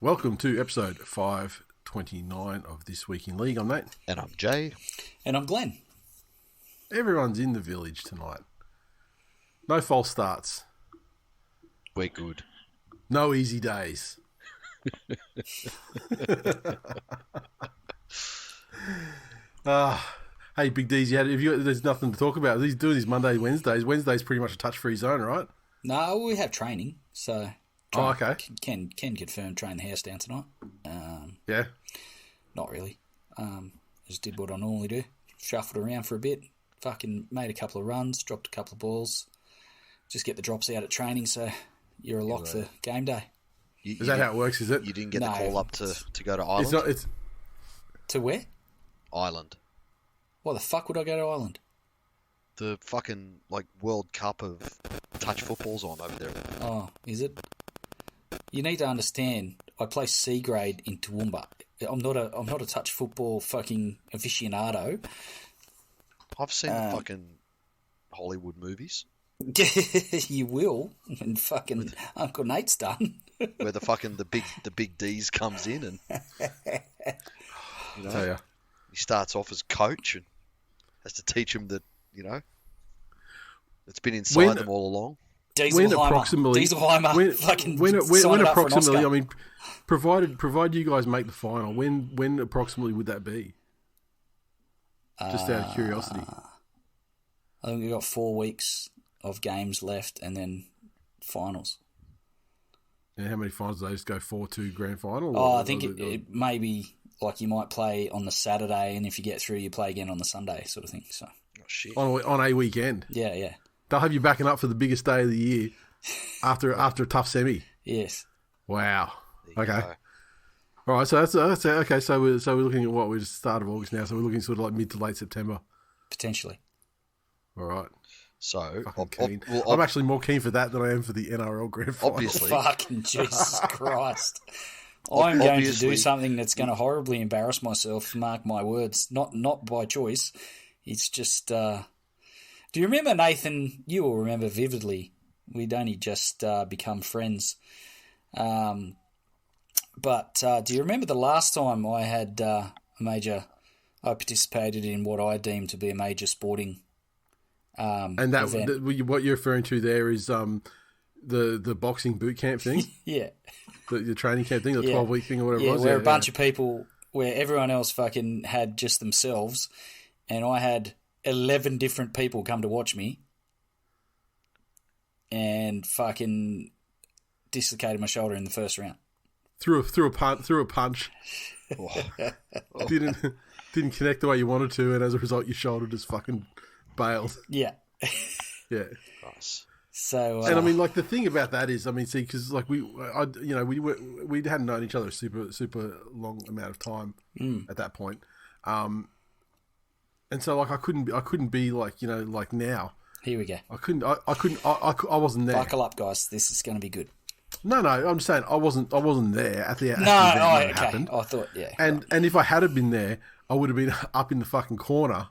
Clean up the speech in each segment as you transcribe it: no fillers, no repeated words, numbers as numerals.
Welcome to episode 529 of This Week in League. I'm Nate. And I'm Jay. And I'm Glenn. Everyone's in the village tonight. No false starts. We're good. No easy days. Hey, Big D's, there's nothing to talk about. He's doing his Monday, Wednesdays. Wednesday's pretty much a touch-free zone, right? No, we have training, so... okay. Can confirm train the house down tonight. Yeah. Not really. Just did what I normally do. Shuffled around for a bit. Fucking made a couple of runs. Dropped a couple of balls. Just get the drops out at training, so you're a lock for game day. Is that how it works, is it? You didn't get the call up to go to Ireland? It's To where? Ireland. Why the fuck would I go to Ireland? The fucking, World Cup of touch football's on over there. Oh, is it? You need to understand, I play C grade in Toowoomba. I'm not a touch football fucking aficionado. I've seen the fucking Hollywood movies. You will, and fucking Uncle Nate's done. Where the big D's comes in and tell ya. He starts off as coach and has to teach him that, it's been inside them all along. Dieselheimer, fucking when approximately, I mean, provided you guys make the final, when approximately would that be? Just out of curiosity. I think we've got 4 weeks of games left and then finals. And how many finals do they just go 4-2 grand final? I think it may be like you might play on the Saturday, and if you get through, you play again on the Sunday, sort of thing. So, shit. On a weekend. Yeah. They'll have you backing up for the biggest day of the year after a tough semi. Yes. Wow. Okay. All right. So that's okay. So we're looking at what, we're just start of August now. So we're looking sort of like mid to late September. Potentially. All right. So I'm actually more keen for that than I am for the NRL grand final. Obviously. Fucking Jesus Christ. I'm going to do something that's going to horribly embarrass myself, mark my words. Not by choice. It's just... Do you remember, Nathan? You will remember vividly. We'd only just become friends. But do you remember the last time I had I participated in what I deemed to be a major sporting and event? What you're referring to there is the boxing boot camp thing? Yeah. The training camp thing, the 12-week thing or whatever it was? Where a bunch of people, where everyone else fucking had just themselves, and I had 11 different people come to watch me and fucking dislocated my shoulder in the first round. Threw a punch. Didn't connect the way you wanted to, and as a result, your shoulder just fucking bailed. Yeah. Yeah. Nice. So, and I mean, the thing about that is, because we hadn't known each other a super long amount of time at that point, and so I couldn't be like now. Here we go. I wasn't there. Buckle up, guys. This is going to be good. No, I'm just saying I wasn't there at the event okay. happened. I thought, yeah. And if I had have been there, I would have been up in the fucking corner,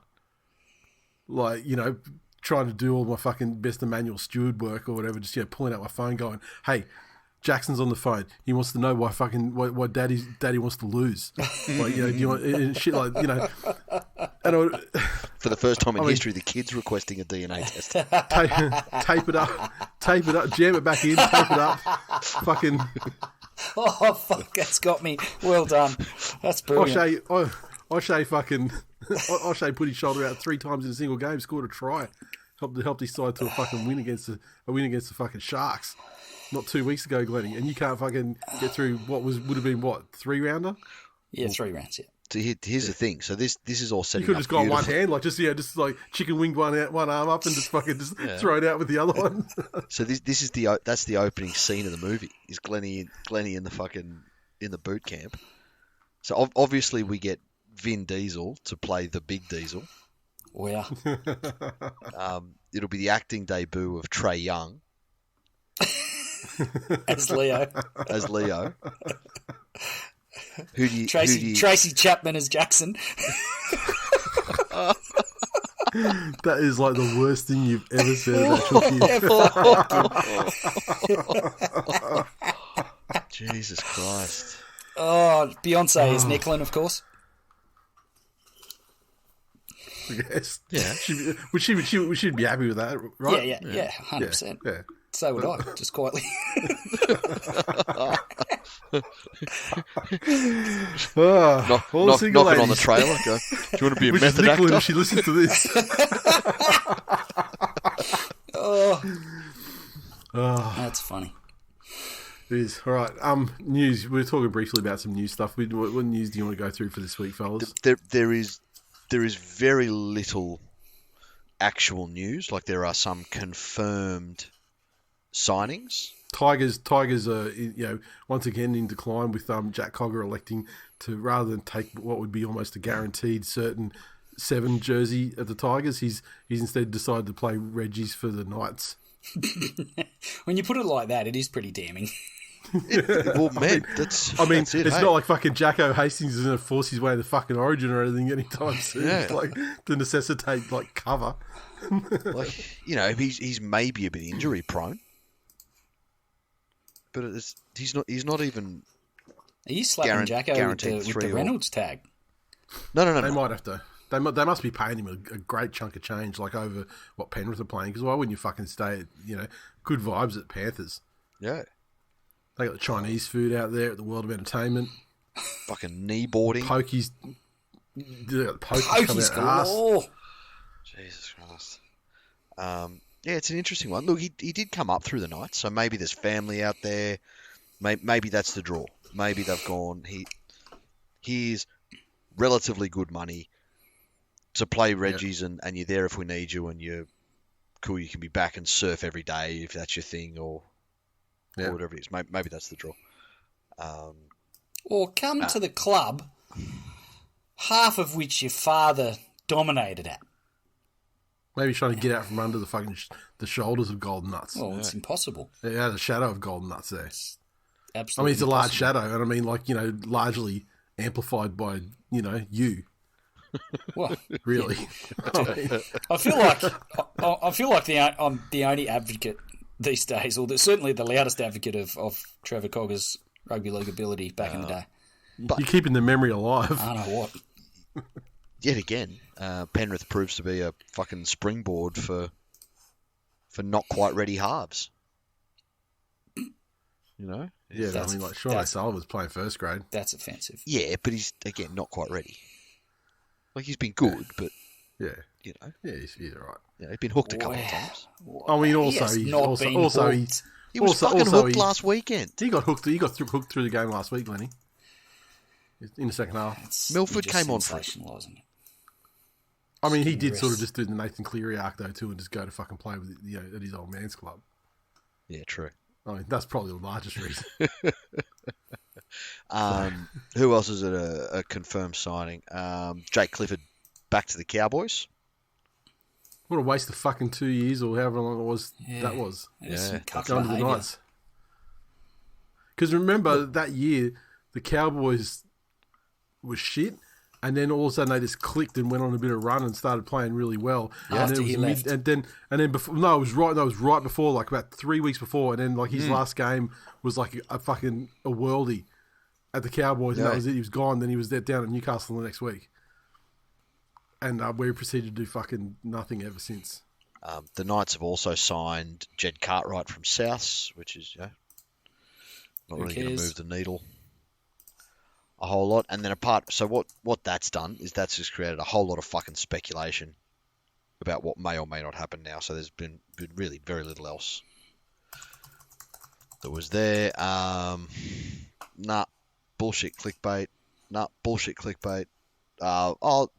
trying to do all my fucking best Emmanuel Stewart work or whatever, just pulling out my phone, going, "Hey, Jackson's on the phone. He wants to know why Daddy wants to lose." Do you want and shit And for the first time in history, the kid's requesting a DNA test. Tape it up, jam it back in, tape it up, fucking. Oh fuck, that's got me. Well done. That's brilliant. O'Shea put his shoulder out 3 times in a single game, scored a try, helped his side to a fucking win against the fucking Sharks, not 2 weeks ago, Glennie, and you can't fucking get through what would have been 3-rounder. Yeah, 3 rounds. Yeah. So here's the thing. So this is all setting up. You could have just got one hand, just chicken wing one arm up and just fucking throw it out with the other one. So this is that's the opening scene of the movie. Is Glennie in the fucking in the boot camp. So obviously we get Vin Diesel to play the Big Diesel. Wow. It'll be the acting debut of Trey Young as Leo. Tracy Chapman as Jackson. That is the worst thing you've ever said about your kid. Jesus Christ. Oh, Beyonce is Nicklin, of course. I guess. Yeah. She'd be happy with that, right? Yeah, 100%. Yeah. So would I, just quietly. Knocking on the trailer. Go, do you want to be a method actor? If she listens to this. That's funny. It is. All right. News. We were talking briefly about some news stuff. What news do you want to go through for this week, fellas? There is very little actual news. Like, there are some confirmed signings. Tigers are once again in decline with Jack Cogger electing to, rather than take what would be almost a guaranteed certain 7 jersey at the Tigers, he's instead decided to play Reggie's for the Knights. When you put it like that, it is pretty damning. Well, man, that's it, it's not like fucking Jacko Hastings is going to force his way to the fucking Origin or anything anytime soon. Yeah. It's like to necessitate like cover. Like, he's maybe a bit injury prone, but he's not even. Are you slapping Jacko with the Reynolds tag? No. They might have to. They must be paying him a great chunk of change, like over what Penrith are playing. Because why wouldn't you fucking stay at, good vibes at Panthers? Yeah. They got the Chinese food out there at the World of Entertainment. Fucking knee boarding. Pokies. Pokies coming out ass. Jesus Christ. Yeah, it's an interesting one. Look, he did come up through the night, so maybe there's family out there. Maybe that's the draw. Maybe they've gone. Here's relatively good money to play Reggie's, and you're there if we need you, and you're cool. You can be back and surf every day if that's your thing, or whatever it is. Maybe that's the draw. Or come to the club, half of which your father dominated at. Maybe he's trying to get out from under the fucking the shoulders of Golden Nuts. Well, it's impossible. It has a shadow of Golden Nuts there. Absolutely. It's a large shadow, and I mean, largely amplified by you. Well, really. I feel like I'm the only advocate these days, or certainly the loudest advocate of Trevor Cogger's rugby league ability back in the day. But you're keeping the memory alive. I don't know what. Yet again, Penrith proves to be a fucking springboard for not quite ready halves. Yeah, I mean, like Sean O'Sullivan's playing first grade. That's offensive. Yeah, but he's again not quite ready. Like, he's been good, but yeah, he's all right. Yeah, he's been hooked a couple of times. I mean, he was fucking hooked last weekend. He got hooked. He got hooked through the game last week, Lenny. In the second half, Milford came on for it. I mean, he did sort of just do the Nathan Cleary arc though too, and just go to fucking play with at his old man's club. Yeah, true. I mean, that's probably the largest reason. Who else is a confirmed signing? Jake Clifford back to the Cowboys. What a waste of fucking 2 years or however long it was. Yeah. That was. Going to the Knights. Because remember that year, the Cowboys was shit, and then all of a sudden they just clicked and went on a bit of run and started playing really well. After he left, and then before, it was right before, like about 3 weeks before, and then like his last game was like a worldie at the Cowboys, and that was it. He was gone. Then he was down at Newcastle the next week, and we proceeded to do fucking nothing ever since. The Knights have also signed Jed Cartwright from Souths, which is not really going to move the needle a whole lot. And then so what that's done is that's just created a whole lot of fucking speculation about what may or may not happen now. So there's been really very little else that was there. Bullshit clickbait. Bullshit clickbait.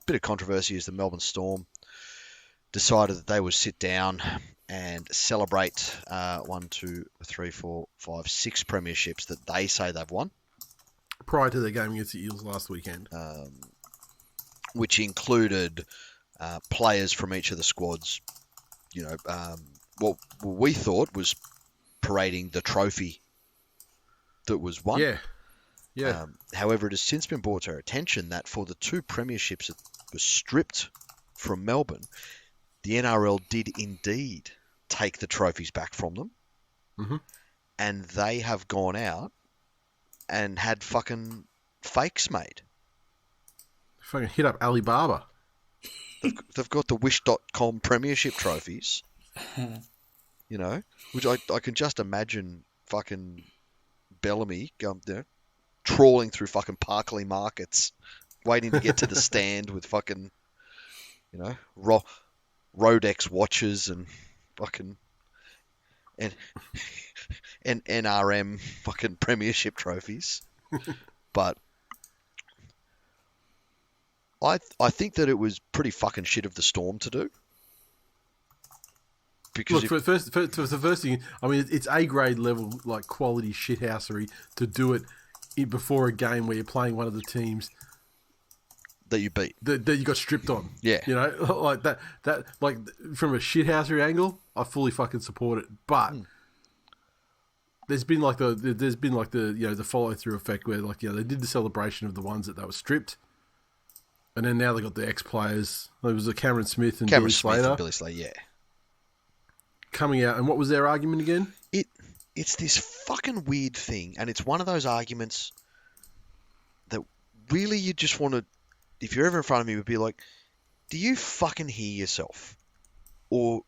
Bit of controversy is the Melbourne Storm decided that they would sit down and celebrate 6 premierships that they say they've won. Prior to their game against the Eels last weekend. Which included players from each of the squads. What we thought was parading the trophy that was won. Yeah. However, it has since been brought to our attention that for the 2 premierships that were stripped from Melbourne, the NRL did indeed take the trophies back from them. Mm-hmm. And they have gone out and had fucking fakes made. Fucking hit up Alibaba. They've got the Wish.com premiership trophies, you know, which I can just imagine fucking Bellamy going there, trawling through fucking Parkley markets, waiting to get to the stand with fucking, you know, Rolex watches and fucking and NRM fucking premiership trophies. But I think that it was pretty fucking shit of the Storm to do. Because Look, for the first thing, I mean, it's A grade level, like quality shithousery to do it before a game where you're playing one of the teams that you beat, that you got stripped on. Yeah, you know, like that like from a shithousery angle, I fully fucking support it. But there's been like the you know, the follow through effect where, like, you know, they did the celebration of the ones that they were stripped. And then now they got the ex-players. There was a Cameron Smith and Billy Slater. Yeah. Coming out. And what was their argument again? It's this fucking weird thing. And it's one of those arguments that really you just want to, if you're ever in front of me, would be like, do you fucking hear yourself? Or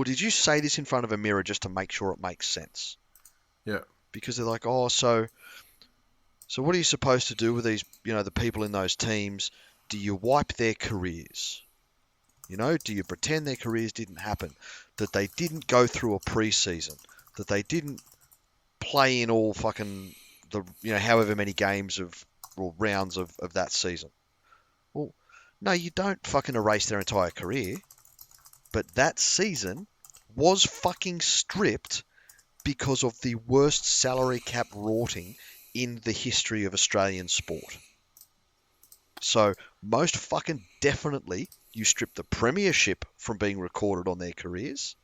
did you say this in front of a mirror just to make sure it makes sense? Yeah. Because they're like, oh, so what are you supposed to do with these, you know, the people in those teams? Do you wipe their careers? You know, do you pretend their careers didn't happen? That they didn't go through a preseason? That they didn't play in all fucking the, you know, however many games or rounds of that season? Well, no, you don't fucking erase their entire career. But that season was fucking stripped because of the worst salary cap rorting in the history of Australian sport. So most fucking definitely you strip the premiership from being recorded on their careers,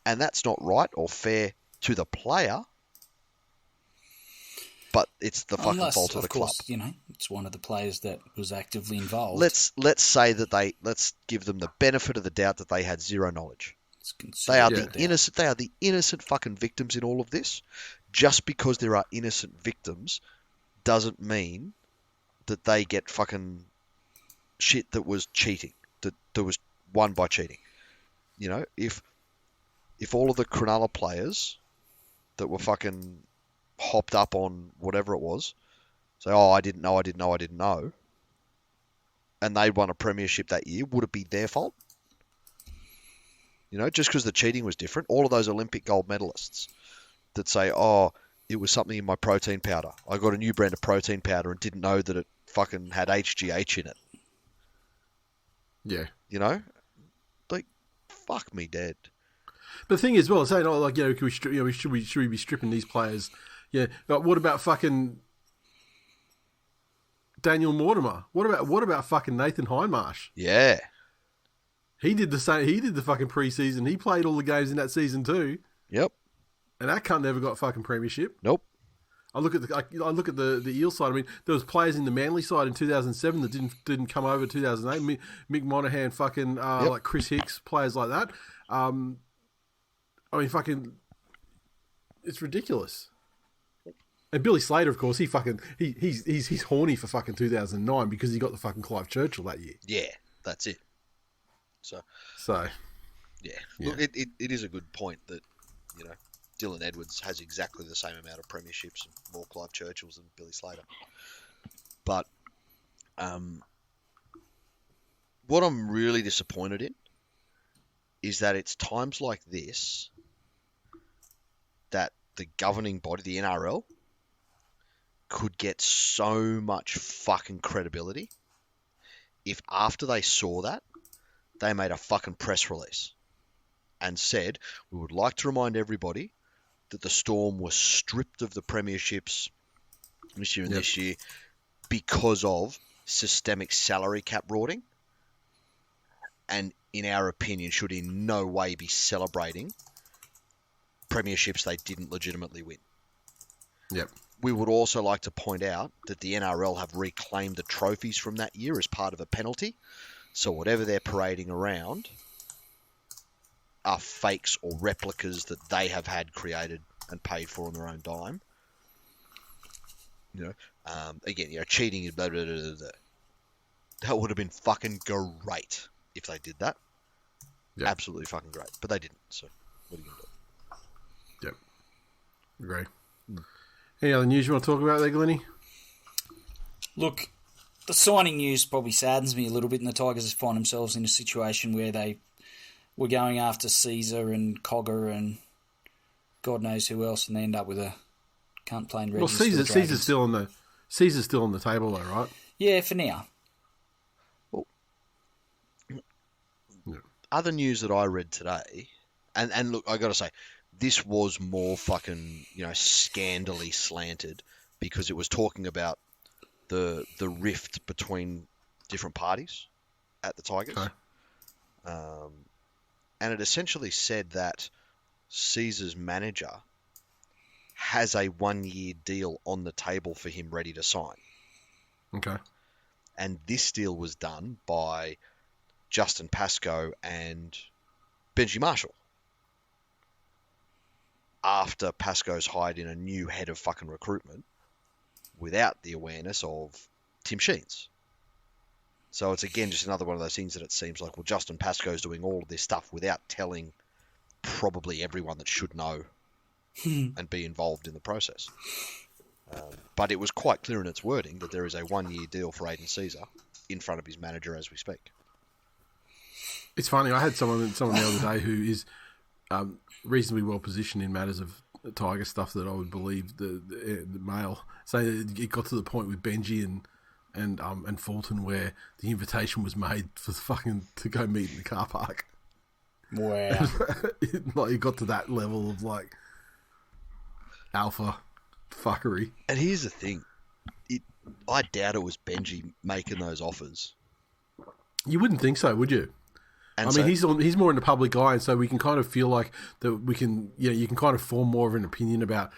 and that's not right or fair to the player, but it's the fucking fault of the club. You know, it's one of the players that was actively involved. Let's say that let's give them the benefit of the doubt that they had zero knowledge. They are the innocent fucking victims in all of this. Just because there are innocent victims doesn't mean that they get fucking shit that was cheating, that was won by cheating. You know, if all of the Cronulla players that were fucking hopped up on whatever it was say, oh, I didn't know, and they won a premiership that year, would it be their fault? You know, just because the cheating was different. All of those Olympic gold medalists that say, oh, it was something in my protein powder. I got a new brand of protein powder and didn't know that it fucking had HGH in it. Yeah. You know? Like, fuck me dead. But the thing is, well, saying, oh, like, you know, should we be stripping these players? Yeah. But what about fucking Daniel Mortimer? What about fucking Nathan Hindmarsh? Yeah. He did the same. He did the fucking preseason. He played all the games in that season too. Yep. And that cunt never got fucking premiership. Nope. I look at the Eel side. I mean, there was players in the Manly side in 2007 that didn't come over 2008. Mick Monaghan, fucking like Chris Hicks, players like that. I mean, fucking, it's ridiculous. And Billy Slater, of course, he's horny for fucking 2009 because he got the fucking Clive Churchill that year. Yeah, that's it. So yeah. Look, it is a good point that, you know, Dylan Edwards has exactly the same amount of premierships and more Clive Churchills than Billy Slater. But what I'm really disappointed in is that it's times like this that the governing body, the NRL, could get so much fucking credibility if after they saw that, they made a fucking press release and said, we would like to remind everybody that the Storm was stripped of the premierships this year and this year because of systemic salary cap rorting, and in our opinion should in no way be celebrating premierships they didn't legitimately win. Yep. We would also like to point out that the NRL have reclaimed the trophies from that year as part of a penalty. So whatever they're parading around are fakes or replicas that they have had created and paid for on their own dime. Again, cheating and blah, blah, blah, blah, blah. That would have been fucking great if they did that. Yep. Absolutely fucking great. But they didn't, so what are you going to do? Yep. Agree. Any other news you want to talk about there, Glennie? Look, the signing news probably saddens me a little bit, and the Tigers find themselves in a situation where they were going after Caesar and Cogger and God knows who else, and they end up with a cunt playing Regis. Well, Caesar's still on the table though, right? Yeah, for now. Well, other news that I read today, and look, I got to say, this was more fucking scandally slanted because it was talking about the rift between different parties at the Tigers, and it essentially said that Caesar's manager has a 1-year deal on the table for him ready to sign. Okay. And this deal was done by Justin Pascoe and Benji Marshall after Pascoe's hired in a new head of fucking recruitment without the awareness of Tim Sheens. So it's again just another one of those things that it seems like, well, Justin Pascoe's doing all of this stuff without telling probably everyone that should know and be involved in the process. But it was quite clear in its wording that there is a 1-year deal for Aiden Caesar in front of his manager as we speak. It's funny. I had someone the other day who is reasonably well positioned in matters of Tiger stuff that I would believe the male saying that it got to the point with Benji and Fulton where the invitation was made for fucking to go meet in the car park. Wow. Like it got to that level of like alpha fuckery. And here's the thing. I doubt it was Benji making those offers. You wouldn't think so, would you? And I mean, he's more in the public eye, and so we can kind of feel like that we can, you can kind of form more of an opinion about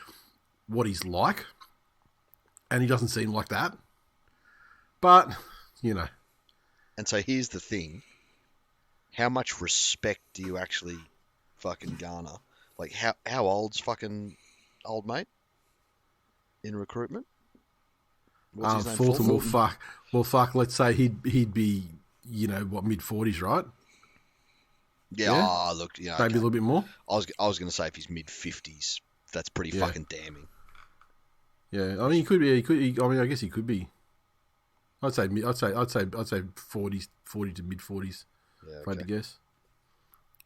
what he's like, and he doesn't seem like that. But, And so here's the thing. How much respect do you actually fucking garner? Like, how old's fucking old mate in recruitment? What's his name? Fulton. Well, fuck. Let's say he'd be, mid-40s, right? Yeah. Look, maybe a little bit more. I was going to say if he's mid-50s, that's pretty fucking damning. Yeah, I mean, he could be. I guess he could be. I'd say 40s, 40 to mid-40s. Yeah, if I had to guess.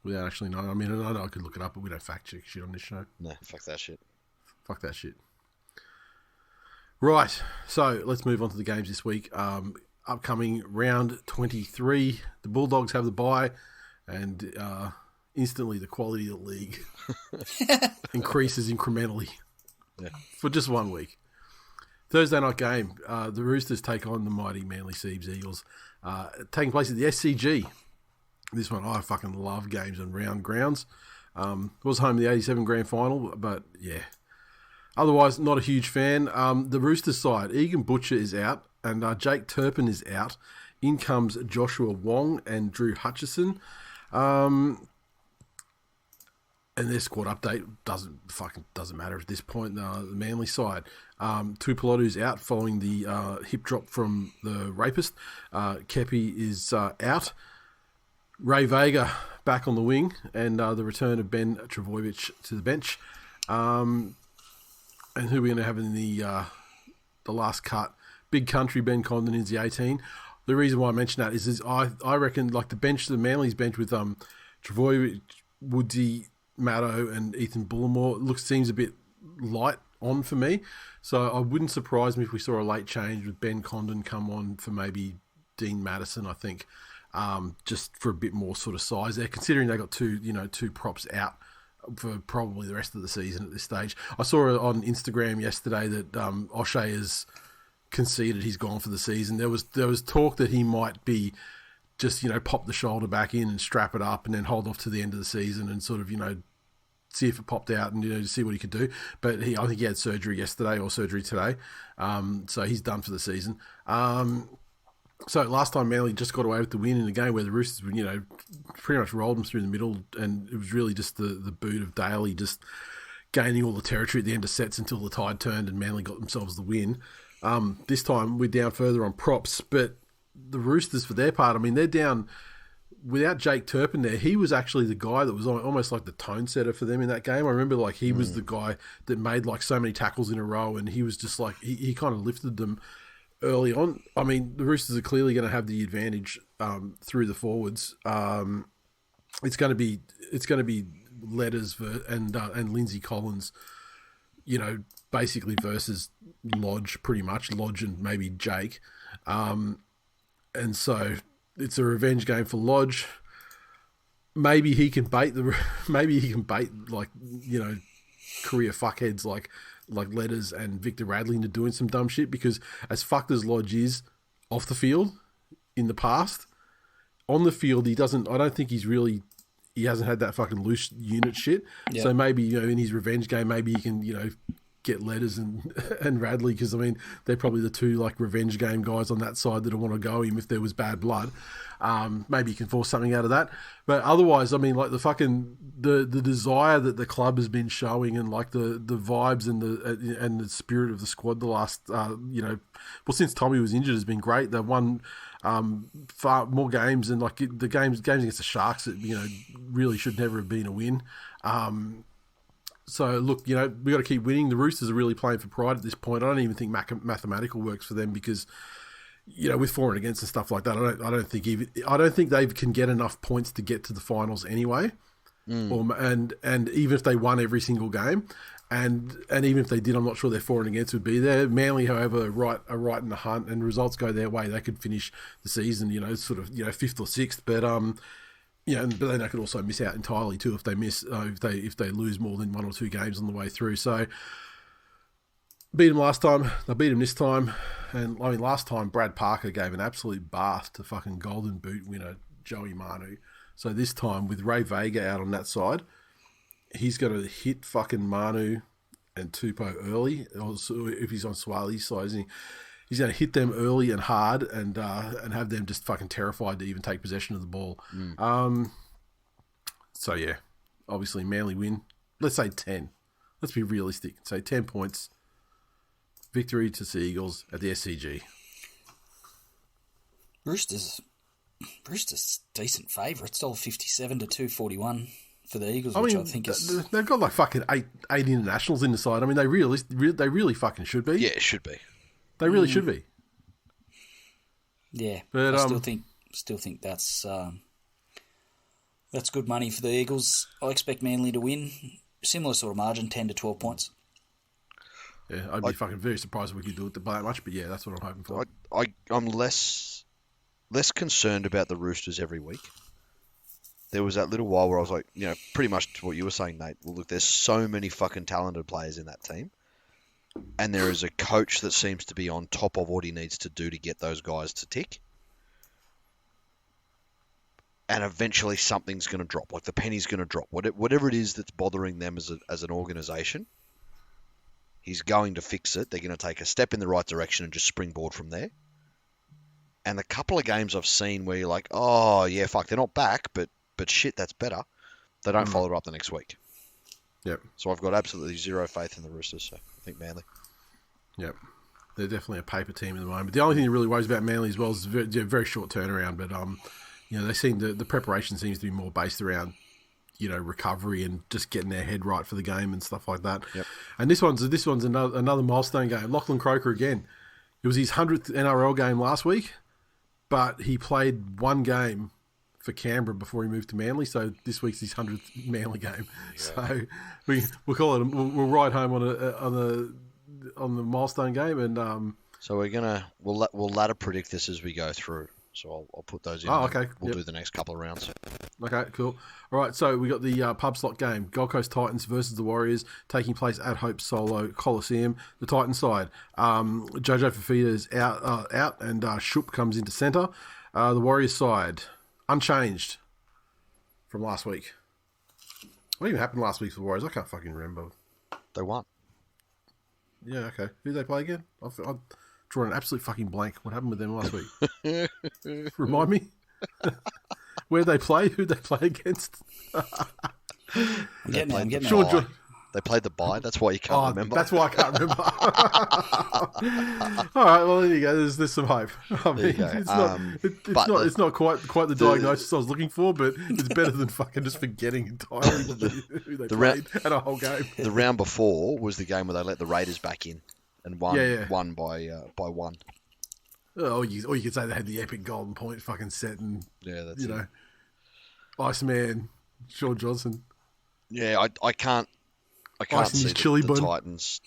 Without actually knowing. I mean, I know I could look it up, but we don't fact check shit on this show. No, fuck that shit. Fuck that shit. Right, so let's move on to the games this week. Upcoming round 23, the Bulldogs have the bye, and instantly the quality of the league increases incrementally for just 1 week. Thursday night game, the Roosters take on the mighty Manly Seabs Eagles, taking place at the SCG. This one, I fucking love games on round grounds. Was home the 87 grand final, but yeah. Otherwise, not a huge fan. The Roosters side, Egan Butcher is out, and Jake Turpin is out. In comes Joshua Wong and Drew Hutchison. And their squad update doesn't matter at this point. The Manly side, Tuipulotu's out following the hip drop from the rapist. Kepi is out. Ray Vega back on the wing, and the return of Ben Trbojevic to the bench. And who we're going to have in the last cut? Big Country Ben Condon is the 18. The reason why I mention that is I reckon like the Manly's bench with Trbojevic, Woodsy, Maddo and Ethan Bullimore seems a bit light on for me. So I wouldn't surprise me if we saw a late change with Ben Condon come on for maybe Dean Madison, I think, just for a bit more sort of size there, considering they got two props out for probably the rest of the season at this stage. I saw it on Instagram yesterday that O'Shea has conceded he's gone for the season. There was talk that he might be just, pop the shoulder back in and strap it up and then hold off to the end of the season and sort of, see if it popped out and, to see what he could do. But I think he had surgery yesterday or surgery today. So he's done for the season. So last time Manly just got away with the win in a game where the Roosters, pretty much rolled them through the middle, and it was really just the boot of Daly just gaining all the territory at the end of sets until the tide turned and Manly got themselves the win. This time we're down further on props, but the Roosters, for their part, I mean, they're down without Jake Turpin there. He was actually the guy that was almost like the tone setter for them in that game. I remember like he was the guy that made like so many tackles in a row, and he was just like he kind of lifted them early on. I mean, the Roosters are clearly going to have the advantage through the forwards. It's going to be Letters and Lindsay Collins, basically versus Lodge, pretty much Lodge and maybe Jake, and so it's a revenge game for Lodge. Maybe he can bait like career fuckheads like Letters and Victor Radley into doing some dumb shit, because as fucked as Lodge is off the field in the past, on the field I don't think he hasn't had that fucking loose unit shit. Yep. So maybe, in his revenge game, maybe he can, get Letters and Radley, because, I mean, they're probably the two, like, revenge game guys on that side that'll want to go him if there was bad blood. Maybe you can force something out of that. But otherwise, I mean, like, the desire that the club has been showing, and, like, the vibes and the spirit of the squad the last, since Tommy was injured, has been great. They've won far more games, and like the games against the Sharks that really should never have been a win. So look, we got to keep winning. The Roosters are really playing for pride at this point. I don't even think mathematical works for them, because with for and against and stuff like that, I don't think they can get enough points to get to the finals anyway. And even if they won every single game, and even if they did, I'm not sure their for and against would be there. Manly, however, are right in the hunt, and results go their way, they could finish the season, sort of, 5th or 6th. But but then they could also miss out entirely too if they if they lose more than 1 or 2 games on the way through. So beat them last time, they beat them this time, and I mean last time Brad Parker gave an absolute bath to fucking Golden Boot winner Joey Manu. So this time with Ray Vega out on that side, he's going to hit fucking Manu and Tupou early. Also, if he's on Swali's side, he's going to hit them early and hard, and have them just fucking terrified to even take possession of the ball. So yeah, obviously Manly win. Let's say 10. Let's be realistic. Say 10 points. Victory to Sea Eagles at the SCG. Roosters decent favourites. $1.57 to $2.41 for the Eagles, which I think is... They've got like fucking eight internationals in the side. I mean, they really fucking should be. Yeah, it should be. They really should be. Yeah, but I still think that's good money for the Eagles. I expect Manly to win. Similar sort of margin, 10 to 12 points. Yeah, I'd be fucking very surprised if we could do it by that much, but yeah, that's what I'm hoping for. I'm less concerned about the Roosters every week. There was that little while where I was like, pretty much what you were saying, Nate. Well, look, there's so many fucking talented players in that team, and there is a coach that seems to be on top of what he needs to do to get those guys to tick. And eventually something's going to drop, like the penny's going to drop. Whatever it is that's bothering them as an organisation, he's going to fix it. They're going to take a step in the right direction and just springboard from there. And the couple of games I've seen where you're like, oh, yeah, fuck, they're not back, but shit, that's better. They don't follow it up the next week. Yep. So I've got absolutely zero faith in the Roosters, so I think Manly. Yep. They're definitely a paper team at the moment. But the only thing that really worries about Manly as well is very short turnaround. But, they seem the preparation seems to be more based around, recovery and just getting their head right for the game and stuff like that. Yep. And this one's another milestone game. Lachlan Croker again. It was his 100th NRL game last week, but he played one game for Canberra before he moved to Manly. So this week's his 100th Manly game. Yeah. So we'll call it. We'll ride home on the milestone game, and so we'll ladder predict this as we go through. So I'll put those in. Oh, okay. We'll do the next couple of rounds. Okay, cool. All right, so we got the pub slot game. Gold Coast Titans versus the Warriors, taking place at Hope Solo Coliseum. The Titans side, Jojo Fafita is out, and Shoop comes into centre. The Warriors side, unchanged from last week. What even happened last week for the Warriors? I can't fucking remember. They won. Yeah, okay. Who did they play again? I've drawn an absolute fucking blank. What happened with them last week? Remind me. Where they play? Who they play against? They They played the bye. That's why you can't remember. That's why I can't remember. All right, well there you go. There's some hope. I mean, it's not quite the diagnosis I was looking for, but it's better than fucking just forgetting entirely who they played and a whole game. The round before was the game where they let the Raiders back in and won by one. Or you could say they had the epic golden point fucking set and that's you know, Iceman, Sean Johnson. Yeah, I can't see the Titans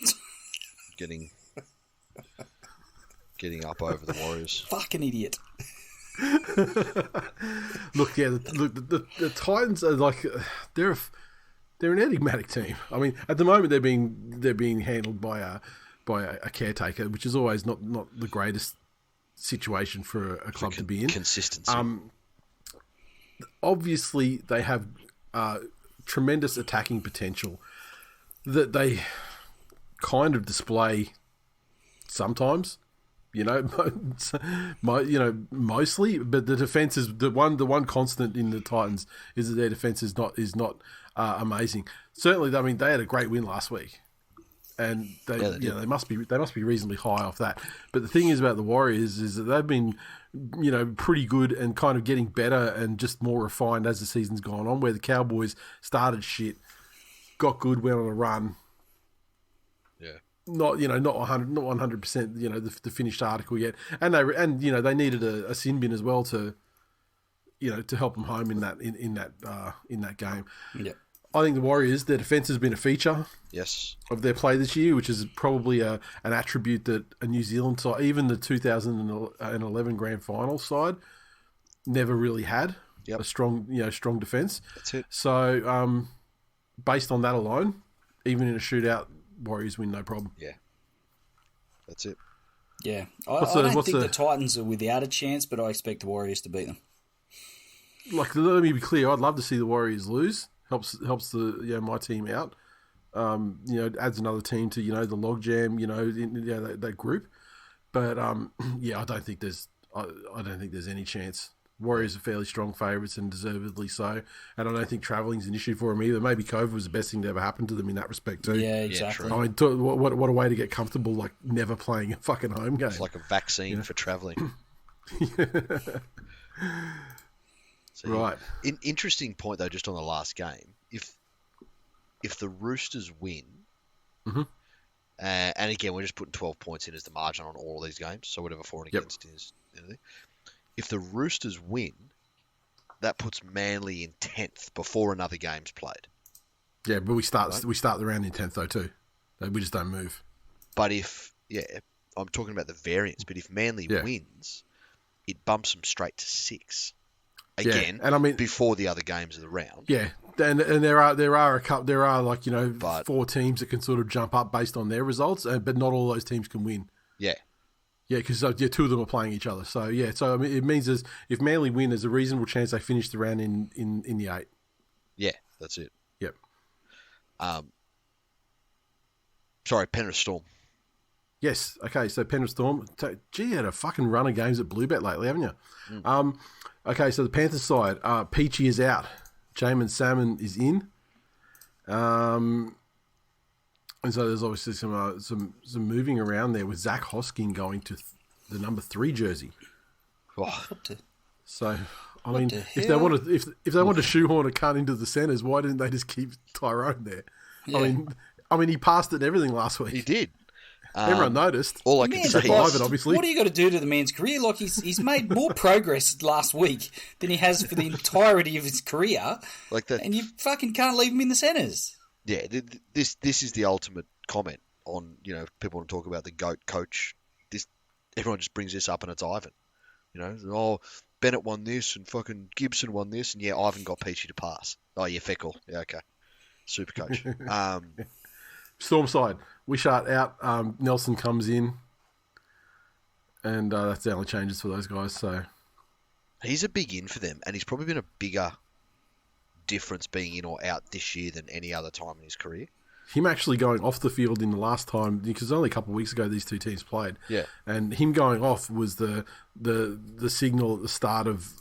getting up over the Warriors. Fucking idiot. Look, the Titans are like they're an enigmatic team. I mean, at the moment they're being handled by a caretaker, which is always not the greatest situation for a club to be in. Consistency. Obviously, they have tremendous attacking potential that they kind of display sometimes. Mostly, but the defense is the one constant in the Titans is that their defense is not amazing. Certainly, I mean they had a great win last week, and they must be reasonably high off that. But the thing is about the Warriors is that they've been pretty good and kind of getting better and just more refined as the season's gone on. Where the Cowboys started shit, got good, went on a run. Yeah. Not 100%. The finished article yet, and they needed a sin bin as well to help them home in that game. Yeah, I think the Warriors, their defense has been a feature, of their play this year, which is probably an attribute that a New Zealand side, even the 2011 Grand Final side, never really had a strong defense. That's it. So, based on that alone, even in a shootout, Warriors win no problem. Yeah, that's it. Yeah, I don't think the Titans are without a chance, but I expect the Warriors to beat them. Like, let me be clear, I'd love to see the Warriors lose. Helps the my team out. Adds another team to the logjam. That group. But I don't think there's any chance. Warriors are fairly strong favourites and deservedly so. And I don't think travelling's an issue for them either. Maybe COVID was the best thing to ever happen to them in that respect too. Yeah, exactly. I mean, what a way to get comfortable, like never playing a fucking home game. It's like a vaccine for travelling. So, right. Interesting point though, just on the last game. If the Roosters win, and again we're just putting 12 points in as the margin on all these games, so whatever for and against is. If the Roosters win, that puts Manly in 10th before another game's played. Yeah, but we start the round in 10th though too. We just don't move. But I'm talking about the variance. But if Manly wins, it bumps them straight to 6. Again, and I mean before the other games of the round. Yeah, and there are a couple. There are 4 teams that can sort of jump up based on their results, but not all those teams can win. Yeah. Yeah, because 2 of them are playing each other. So I mean, it means if Manly win, there's a reasonable chance they finish the round in the 8. Yeah, that's it. Yep. Sorry, Penrith Storm. Yes. Okay. So Penrith Storm. Gee, you had a fucking run of games at Bluebet lately, haven't you? Okay. So the Panthers side, Peachy is out. Jamin Salmon is in. And so there's obviously some moving around there with Zach Hosking going to the number 3 jersey. So I mean, if they want to shoehorn a cunt into the centres, why didn't they just keep Tyrone there? Yeah. I mean, he passed it and everything last week. He did. Everyone noticed. All I can say is, obviously. What do you got to do to the man's career? Like he's made more progress last week than he has for the entirety of his career. And you fucking can't leave him in the centres. Yeah, this is the ultimate comment on, people want to talk about the GOAT coach. Everyone just brings this up and it's Ivan. Bennett won this and fucking Gibson won this and Ivan got Peachy to pass. Oh, yeah, Feckle. Yeah, okay. Super coach. Storm side, Wishart out, Nelson comes in, and that's the only changes for those guys. So he's a big in for them, and he's probably been a bigger difference being in or out this year than any other time in his career. Him actually going off the field in the last time, because only a couple of weeks ago these 2 teams played. Yeah, and him going off was the signal at the start of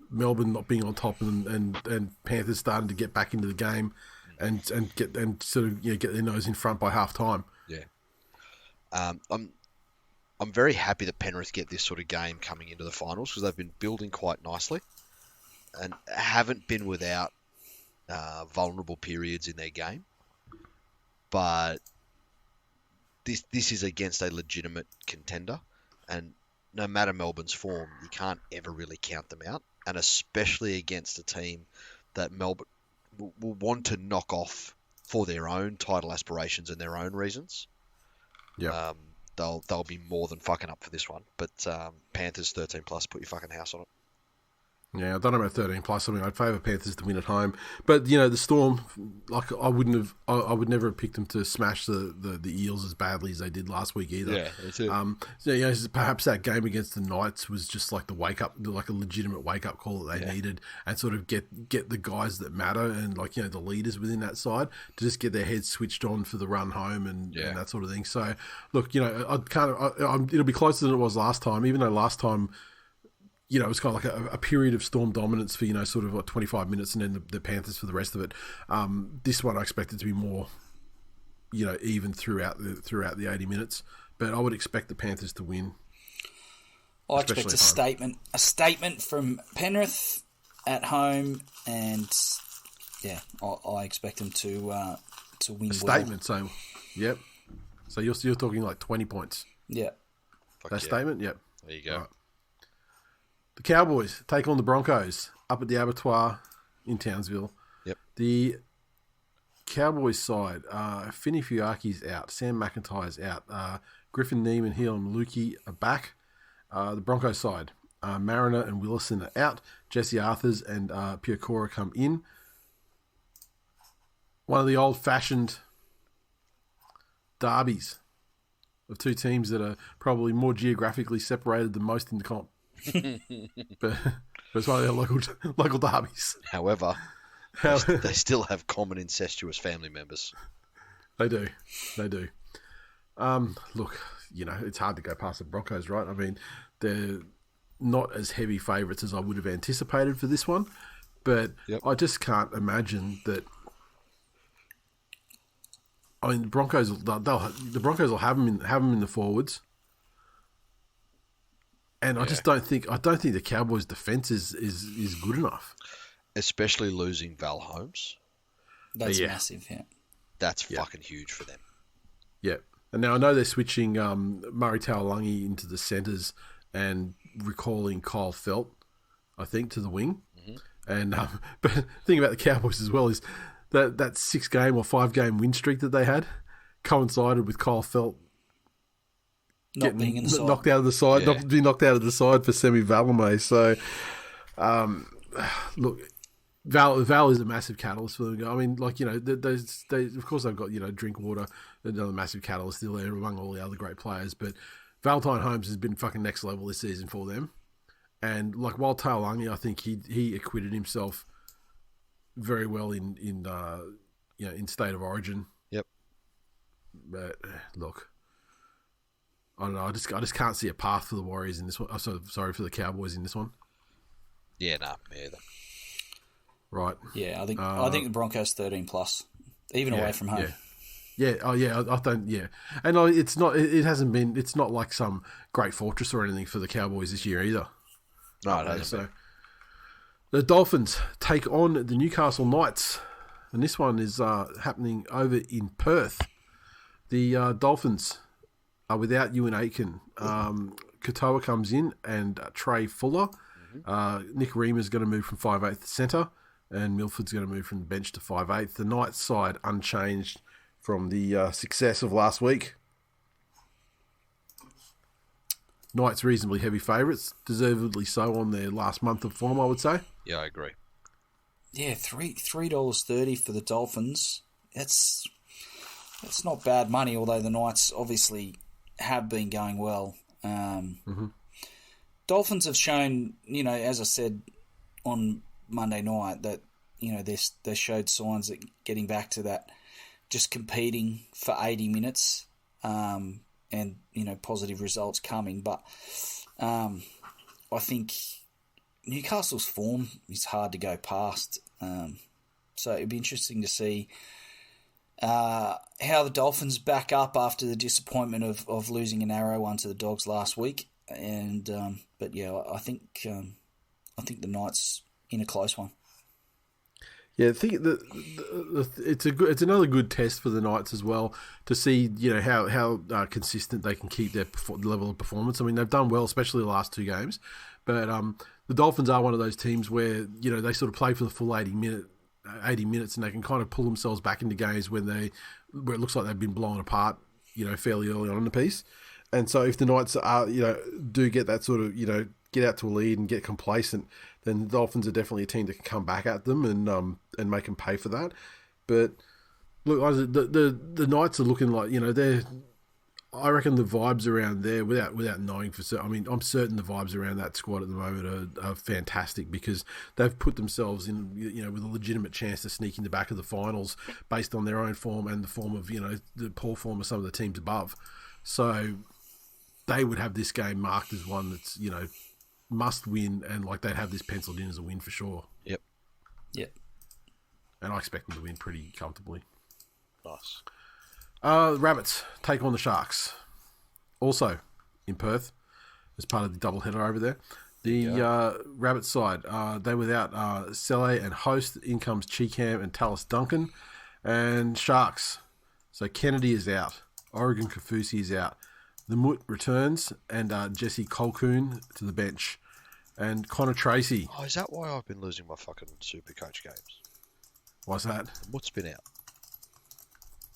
Melbourne not being on top and Panthers starting to get back into the game. and get sort of get their nose in front by half time. Yeah. I'm very happy that Penrith get this sort of game coming into the finals because they've been building quite nicely and haven't been without vulnerable periods in their game. But this is against a legitimate contender, and no matter Melbourne's form, you can't ever really count them out, and especially against a team that Melbourne will want to knock off for their own title aspirations and their own reasons. Yeah. They'll be more than fucking up for this one. But Panthers 13 plus, put your fucking house on it. Yeah, I don't know about 13 plus. I mean, I'd favour Panthers to win at home, but the Storm, like I would never have picked them to smash the Eels as badly as they did last week either. Yeah, that's it. So perhaps that game against the Knights was just like like a legitimate wake up call that they needed, and sort of get the guys that matter and the leaders within that side to just get their heads switched on for the run home and that sort of thing. So look, it'll be closer than it was last time, even though last time. It was kind of like a period of Storm dominance for, sort of like 25 minutes and then the Panthers for the rest of it. This one I expect it to be more, even throughout the 80 minutes. But I would expect the Panthers to win. I expect a statement from Penrith at home, and I expect them to win. A statement, so yep. So you're talking like 20 points. Yeah. Statement, yep. There you go. Right. The Cowboys take on the Broncos up at the Abattoir in Townsville. Yep. The Cowboys side, Finny Fuaki's out, Sam McIntyre's out, Griffin Neiman, Hill and Lukey are back. The Broncos side, Mariner and Willison are out, Jesse Arthurs and Piacora come in. One of the old-fashioned derbies of two teams that are probably more geographically separated than most in the comp. but it's one of their local derbies. However, they still have common incestuous family members. They do. Look, it's hard to go past the Broncos, right? I mean, they're not as heavy favourites as I would have anticipated for this one, but I just can't imagine that. I mean, the Broncos will have them in the forwards. And I just don't think the Cowboys' defense is good enough. Especially losing Val Holmes. That's massive, yeah. That's fucking huge for them. Yeah. And now I know they're switching Murray Taulagi into the centres and recalling Kyle Felt, I think, to the wing. Mm-hmm. And but the thing about the Cowboys as well is that 6-game or 5-game win streak that they had coincided with Kyle Felt being in the side. Knocked out of the side, being knocked out of the side for Semi Valame. So, look, Val is a massive catalyst for them. I mean, they of course they've got Drinkwater, another massive catalyst still there among all the other great players. But Valentine Holmes has been fucking next level this season for them. And while Taulagi, I think he acquitted himself very well in State of Origin. Yep. But look. I don't know. I just can't see a path for the Warriors in this one. Sorry for the Cowboys in this one. Yeah, me either. Right. Yeah, I think the Broncos 13 plus, even away from home. Yeah. Oh yeah. I don't. Yeah, and it's not. It hasn't been. It's not like some great fortress or anything for the Cowboys this year either. No, it hasn't. So the Dolphins take on the Newcastle Knights, and this one is happening over in Perth. The Dolphins. Without Ewan Aitken, Katoa comes in and Trey Fuller. Mm-hmm. Nick Reamer's going to move from 5'8" to centre, and Milford's going to move from the bench to 5'8". The Knights side unchanged from the success of last week. Knights reasonably heavy favourites, deservedly so on their last month of form, I would say. Yeah, I agree. Yeah, $3.30 for the Dolphins. That's not bad money, although the Knights obviously have been going well. Dolphins have shown, as I said on Monday night, that they showed signs that getting back to that, just competing for 80 minutes, and positive results coming. But I think Newcastle's form is hard to go past. So it'd be interesting to see how the Dolphins back up after the disappointment of losing a narrow one to the Dogs last week. And but yeah, I think the Knights in a close one. Yeah, I think it's another good test for the Knights as well to see how consistent they can keep their level of performance. I mean, they've done well, especially the last 2 games, but the Dolphins are one of those teams where they sort of play for the full 80 minutes, and they can kind of pull themselves back into games where it looks like they've been blown apart, fairly early on in the piece. And so if the Knights are do get that sort of get out to a lead and get complacent, then the Dolphins are definitely a team that can come back at them and make them pay for that. But look, the Knights are looking like they're. I reckon the vibes around there, without knowing for certain. I mean, I'm certain the vibes around that squad at the moment are fantastic because they've put themselves in with a legitimate chance to sneak in the back of the finals based on their own form and the form of the poor form of some of the teams above. So they would have this game marked as one that's must win, and like they'd have this penciled in as a win for sure. Yep. And I expect them to win pretty comfortably. Nice. Rabbits take on the Sharks, also in Perth as part of the doubleheader over there. The Rabbits side, they without Selle and Host. In comes Cheekham and Tallis Duncan, and Sharks. So Kennedy is out. Oregon Kafusi is out. The Moot returns, and Jesse Colquhoun to the bench. And Connor Tracy. Oh, is that why I've been losing my fucking Supercoach games? Why's that? The Moot's been out.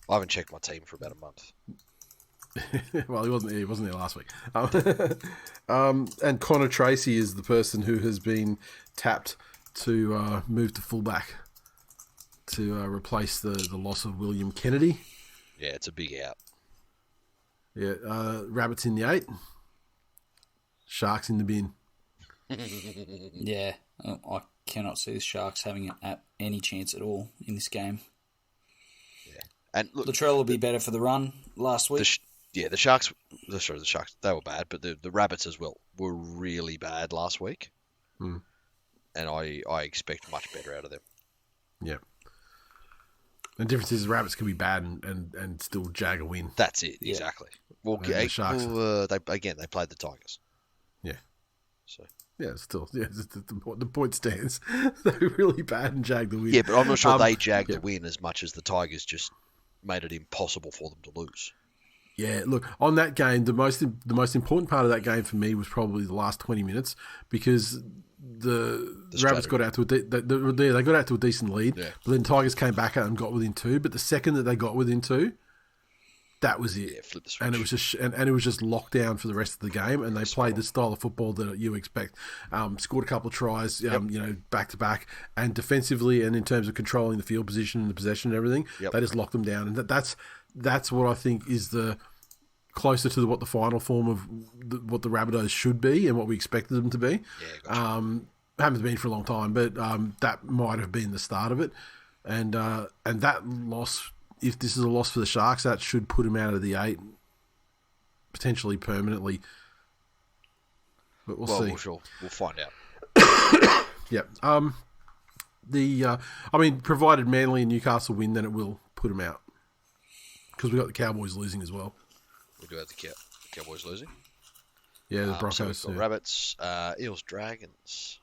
I haven't checked my team for about a month. Well, he wasn't there last week. And Connor Tracy is the person who has been tapped to move to fullback to replace the loss of William Kennedy. Yeah, it's a big out. Yeah, Rabbits in the 8. Sharks in the bin. Yeah, I cannot see the Sharks having any chance at all in this game. Yeah, and look, Latrell will be better for the run last week. The Sharks. The Sharks. They were bad, but the Rabbits as well were really bad last week. And I expect much better out of them. Yeah. The difference is Rabbits can be bad and still jag a win. That's it, exactly. Well, the Sharks. They played the Tigers. Yeah. So. Yeah, still, the point stands. They were really bad and jagged the win. Yeah, but I'm not sure they jagged the win as much as the Tigers just made it impossible for them to lose. Yeah, look, on that game, the most important part of that game for me was probably the last 20 minutes because the Rabbits got out to they got out to a decent lead, but then Tigers came back out and got within 2. But the second that they got within 2, that was it. Yeah, flip the switch. And it was just and it was just locked down for the rest of the game. And they played the style of football that you expect. Scored a couple of tries, back to back, and defensively and in terms of controlling the field position and the possession and everything, they just locked them down. And that's what I think is the closer to what the final form of what the Rabbitohs should be and what we expected them to be. Yeah, gotcha. Haven't been for a long time, but that might have been the start of it. And that loss, if this is a loss for the Sharks, that should put them out of the 8, potentially permanently. But we'll see. We'll find out. Yeah. Provided Manly and Newcastle win, then it will put them out. Because we got the Cowboys losing as well. We do have the Cowboys losing. Yeah, the Broncos. So Rabbits, Eels, Dragons.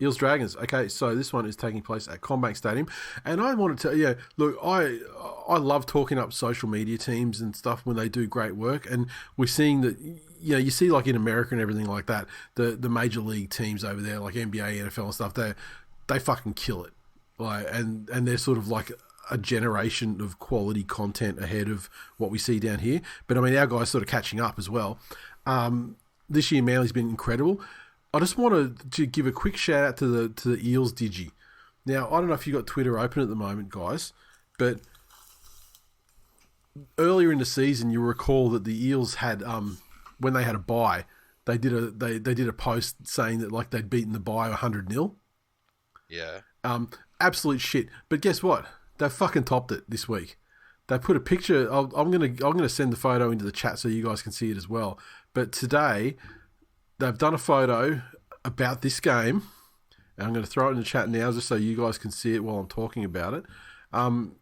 Eels Dragons. Okay, so this one is taking place at CommBank Stadium, and I want to tell you, look, I love talking up social media teams and stuff when they do great work, and we're seeing that. You see, like in America and everything like that, the major league teams over there, like NBA, NFL, and stuff, they fucking kill it, like, and they're sort of like a generation of quality content ahead of what we see down here. But I mean, our guys sort of catching up as well. This year, Manly's been incredible. I just wanted to give a quick shout out to the Eels Digi. Now, I don't know if you got Twitter open at the moment, guys, but earlier in the season, you recall that the Eels had when they had a bye, they did a post saying that like they'd beaten the bye 100-0. Yeah. Absolute shit. But guess what? They fucking topped it this week. They put a picture. I'm gonna send the photo into the chat so you guys can see it as well. But today, they've done a photo about this game, And I'm going to throw it in the chat now just so you guys can see it while I'm talking about it. And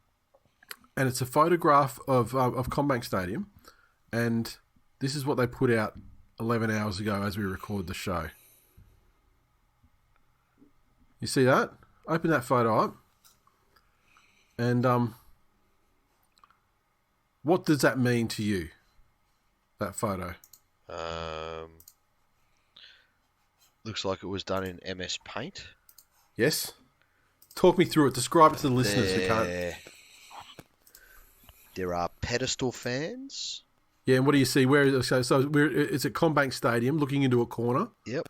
it's a photograph of Combank Stadium. And this is what they put out 11 hours ago as we record the show. You see that? Open that photo up. And what does that mean to you, that photo? Looks like it was done in MS Paint. Yes. Talk me through it. Describe it to the listeners who can't. There are pedestal fans. Yeah, and what do you see? It's at Combank Stadium, looking into a corner. Yep.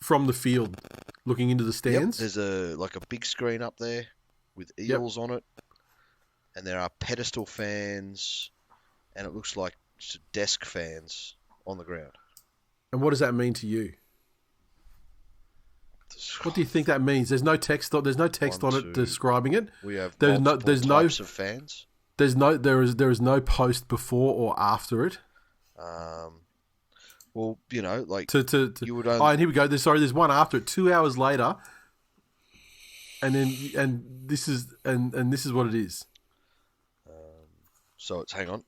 From the field, looking into the stands. Yep. There's a big screen up there with eels on it, and there are pedestal fans, and it looks like desk fans on the ground. And what does that mean to you? What do you think that means? There's no text. There's no text on it describing it. We have multiple types of fans. There is no post before or after it. Well, you know, like you would. And here we go. There's one after it. 2 hours later, and this is what it is. So it's hang on.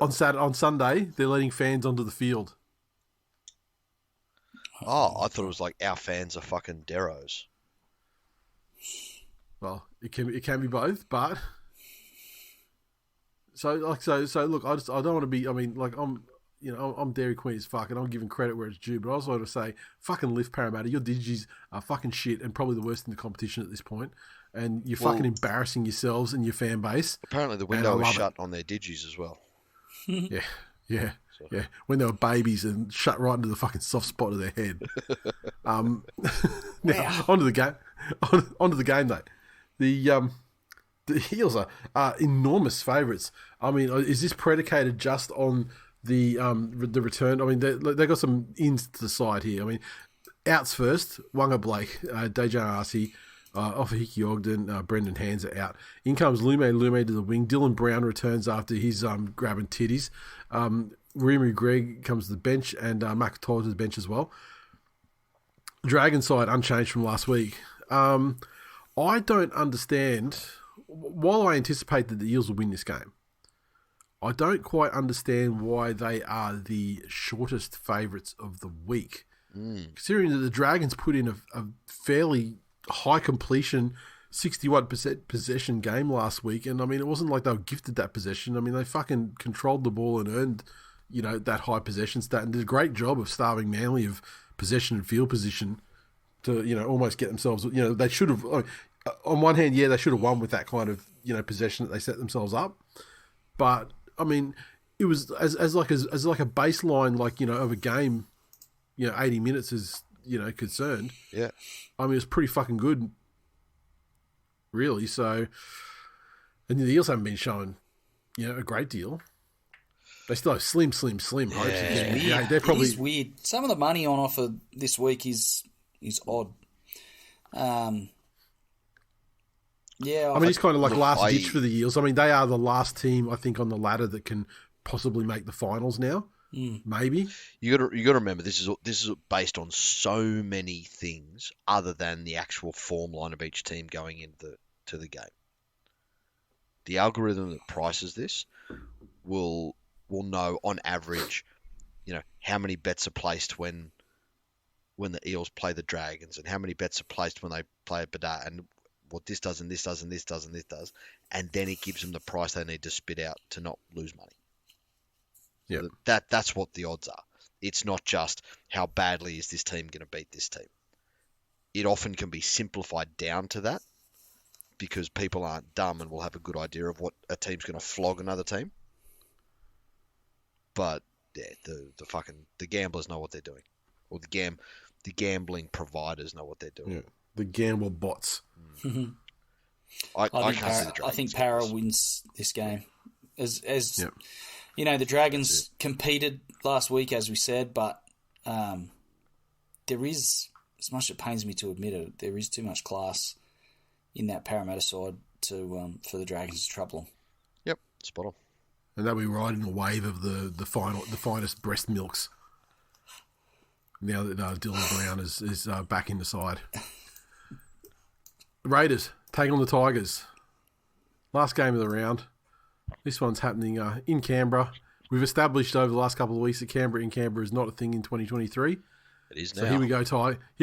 On Sunday, they're letting fans onto the field. Oh, I thought it was like our fans are fucking deros. Well, it can be both, but so look, I don't want to be. I mean, like I'm Dairy Queen as fuck, and I'm giving credit where it's due, but I also want to say, fucking lift Parramatta. Your digis are fucking shit and probably the worst in the competition at this point, and you're fucking embarrassing yourselves and your fan base. Apparently, the window was shut on their digis as well. Yeah. When they were babies and shut right into the fucking soft spot of their head. Now onto the game. Onto the game though. The Eels are enormous favourites. I mean, is this predicated just on the return? I mean, they got some ins to the side here. I mean, outs first. Wanga Blake, Dejan Arce, Ofahiki Ogden, Brendan Hands are out. In comes Lume to the wing. Dylan Brown returns after his grabbing titties. Rimu Greg comes to the bench, and Makatoa to the bench as well. Dragon side unchanged from last week. I don't understand. While I anticipate that the Eels will win this game, I don't quite understand why they are the shortest favourites of the week. Considering that the Dragons put in a fairly high completion, 61% possession game last week, and I mean, it wasn't like they were gifted that possession. I mean, they fucking controlled the ball and earned, that high possession stat, and did a great job of starving Manly of possession and field position to, almost get themselves, they should have, on one hand, they should have won with that kind of, possession that they set themselves up. But, I mean, it was as like a baseline, of a game, 80 minutes is, concerned. Yeah. I mean, it was pretty fucking good, really. So, and the Eels haven't been showing, a great deal. They still have slim hopes. Yeah, they're probably. It is weird. Some of the money on offer this week is odd. I mean, it's kind of like last ditch for the Eels. I mean, they are the last team, I think, on the ladder that can possibly make the finals now. Maybe. You got to remember, this is based on so many things other than the actual form line of each team going into the game. The algorithm that prices this will know on average, how many bets are placed when the Eels play the Dragons, and how many bets are placed when they play Badat, and what this does and this does and this does and this does, and then it gives them the price they need to spit out to not lose money. Yeah, so that's what the odds are. It's not just how badly is this team going to beat this team. It often can be simplified down to that because people aren't dumb and will have a good idea of what a team's going to flog another team. But yeah, the gamblers know what they're doing, or the gambling providers know what they're doing. Yeah. The gamble bots. I can't see the Dragons. I think Para wins this game. As the Dragons competed last week, as we said, but there is, as much as it pains me to admit it, there is too much class in that Parramatta side for the Dragons to trouble them. Yep, spot on. And they'll be riding a wave of the finest breast milks. Now that Dylan Brown is back in the side. Raiders take on the Tigers. Last game of the round. This one's happening in Canberra. We've established over the last couple of weeks that Canberra is not a thing in 2023. It is now. So here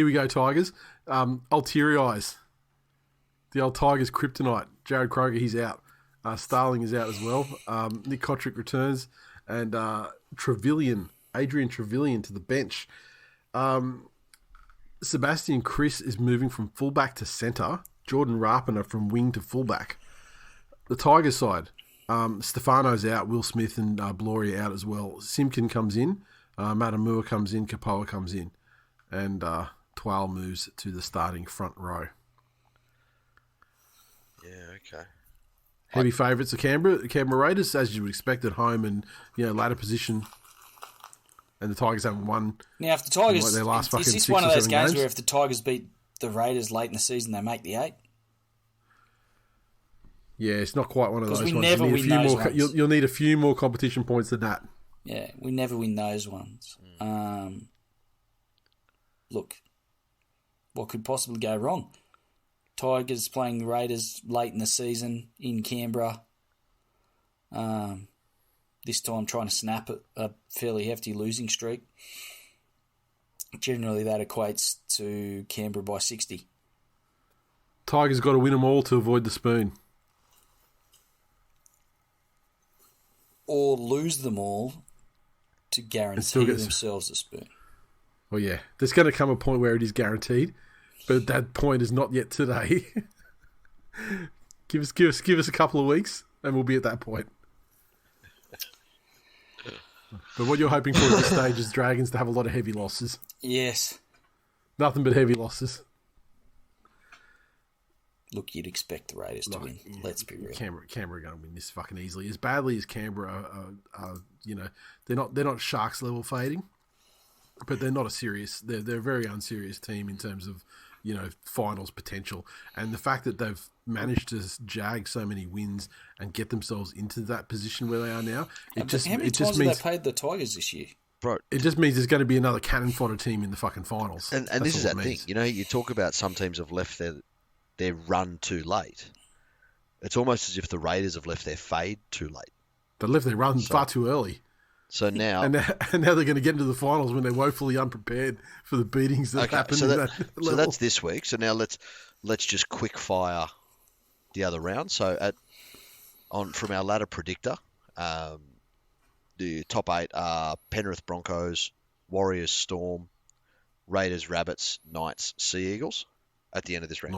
we go, Tigers. Ulterior eyes. The old Tigers kryptonite. Jared Kroger, he's out. Starling is out as well. Nick Kotrick returns. And Adrian Trevillion to the bench. Sebastian Chris is moving from fullback to centre. Jordan Rapiner from wing to fullback. The Tigers side, Stefano's out. Will Smith and Bloria out as well. Simpkin comes in. Matamua comes in. Kapoa comes in. And TWiL moves to the starting front row. Yeah, okay. Heavy favourites are Canberra Raiders, as you would expect at home and ladder position. And the Tigers haven't won. Now, if the Tigers, their last is this one of those games where if the Tigers beat the Raiders late in the season, they make the 8? Yeah, it's not quite one of those ones. Because we never win those ones. You'll need a few more competition points than that. Yeah, we never win those ones. Look, what could possibly go wrong? Tigers playing the Raiders late in the season in Canberra. This time trying to snap a fairly hefty losing streak. Generally, that equates to Canberra by 60. Tigers got to win them all to avoid the spoon. Or lose them all to guarantee themselves a spoon. Well, yeah. There's going to come a point where it is guaranteed, but that point is not yet today. Give us a couple of weeks, and we'll be at that point. But what you're hoping for at this stage is Dragons to have a lot of heavy losses. Yes. Nothing but heavy losses. Look, you'd expect the Raiders to win. Let's be real. Canberra are going to win this fucking easily. As badly as Canberra are, they're not Sharks level fading, but they're not a serious. They're a very unserious team in terms of finals potential, and the fact that they've managed to jag so many wins and get themselves into that position where they are now. How many times have they played the Tigers this year? Bro, it just means there's going to be another cannon fodder team in the fucking finals. And this is that thing. You talk about some teams have left their run too late. It's almost as if the Raiders have left their fade too late. They left their run far too early. So now... And now they're going to get into the finals when they're woefully unprepared for the beatings that happened so in that level. So that's this week. So now let's just quick fire the other round. So from our ladder predictor, the top 8 are Penrith Broncos, Warriors Storm, Raiders Rabbits, Knights Sea Eagles at the end of this round.